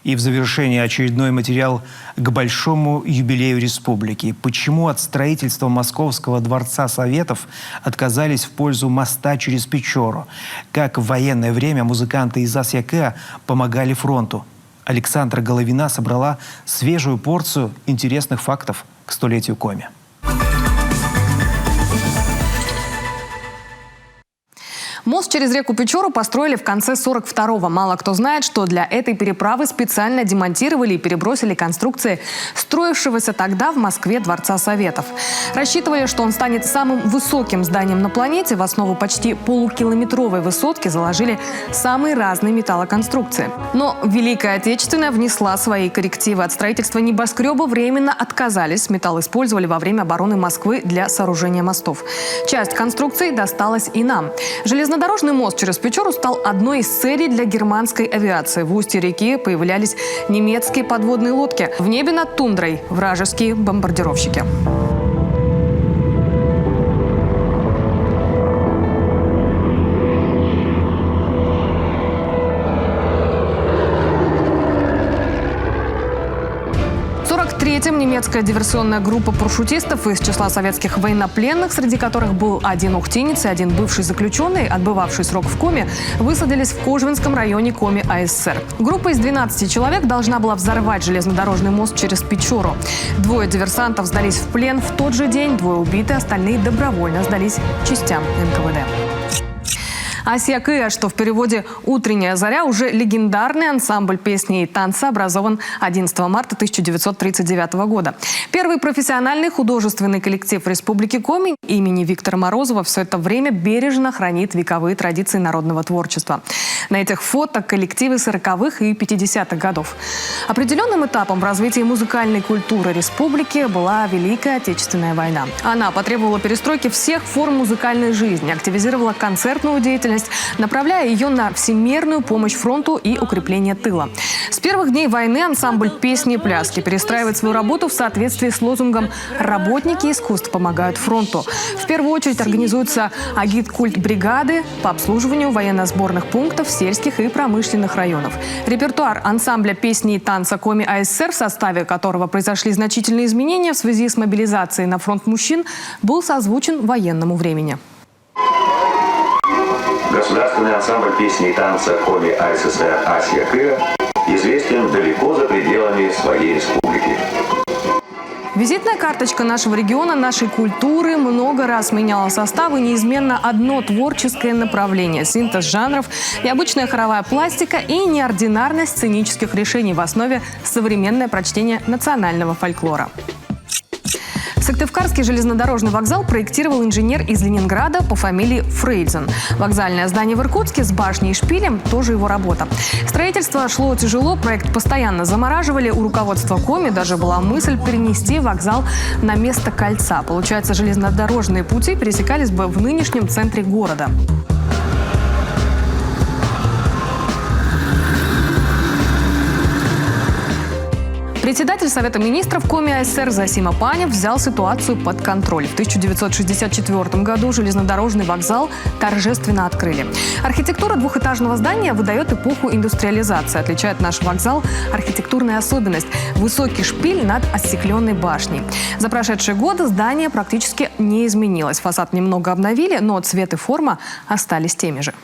И в завершении очередной материал к большому юбилею республики. Почему от строительства Московского дворца Советов отказались в пользу моста через Печору? Как в военное время музыканты из АСЯК помогали фронту? Александра Головина собрала свежую порцию интересных фактов к столетию Коми. Мост через реку Печору построили в конце 42-го. Мало кто знает, что для этой переправы специально демонтировали и перебросили конструкции строившегося тогда в Москве Дворца Советов. Рассчитывали, что он станет самым высоким зданием на планете. В основу почти полукилометровой высотки заложили самые разные металлоконструкции. Но Великая Отечественная внесла свои коррективы. От строительства небоскреба временно отказались. Металл использовали во время обороны Москвы для сооружения мостов. Часть конструкций досталась и нам. Железнодорожный мост через Печору стал одной из целей для германской авиации. В устье реки появлялись немецкие подводные лодки. В небе над тундрой – вражеские бомбардировщики. В 1943-м немецкая диверсионная группа парашютистов из числа советских военнопленных, среди которых был один ухтинец и один бывший заключенный, отбывавший срок в Коме, высадились в Кожвинском районе Коми АССР. Группа из 12 человек должна была взорвать железнодорожный мост через Печору. 2 диверсантов сдались в плен в тот же день, 2 убиты, остальные добровольно сдались частям НКВД. АСЯК, что в переводе «Утренняя заря», уже легендарный ансамбль песни и танца, образован 11 марта 1939 года. Первый профессиональный художественный коллектив Республики Коми имени Виктора Морозова все это время бережно хранит вековые традиции народного творчества. На этих фото коллективы 40-х и 50-х годов. Определенным этапом в развитии музыкальной культуры республики была Великая Отечественная война. Она потребовала перестройки всех форм музыкальной жизни, активизировала концертную деятельность, направляя ее на всемирную помощь фронту и укрепление тыла. С первых дней войны ансамбль песни и пляски перестраивает свою работу в соответствии с лозунгом «Работники искусств помогают фронту». В первую очередь организуются агит-культ-бригады по обслуживанию военно-сборных пунктов сельских и промышленных районов. Репертуар ансамбля песни и танца Коми АССР, в составе которого произошли значительные изменения в связи с мобилизацией на фронт мужчин, был созвучен военному времени. Государственный ансамбль песни и танца Коми АССР АСЯК известен далеко за пределами своей республики. Визитная карточка нашего региона, нашей культуры много раз меняла состав, и неизменно одно творческое направление – синтез жанров, необычная хоровая пластика и неординарность сценических решений, в основе современное прочтение национального фольклора. Сыктывкарский железнодорожный вокзал проектировал инженер из Ленинграда по фамилии Фрейдзен. Вокзальное здание в Иркутске с башней и шпилем – тоже его работа. Строительство шло тяжело, проект постоянно замораживали. У руководства Коми даже была мысль перенести вокзал на место кольца. Получается, железнодорожные пути пересекались бы в нынешнем центре города. Председатель Совета министров Коми АССР Зосим Апанев взял ситуацию под контроль. В 1964 году железнодорожный вокзал торжественно открыли. Архитектура двухэтажного здания выдает эпоху индустриализации. Отличает наш вокзал архитектурная особенность – высокий шпиль над остекленной башней. За прошедшие годы здание практически не изменилось. Фасад немного обновили, но цвет и форма остались теми же.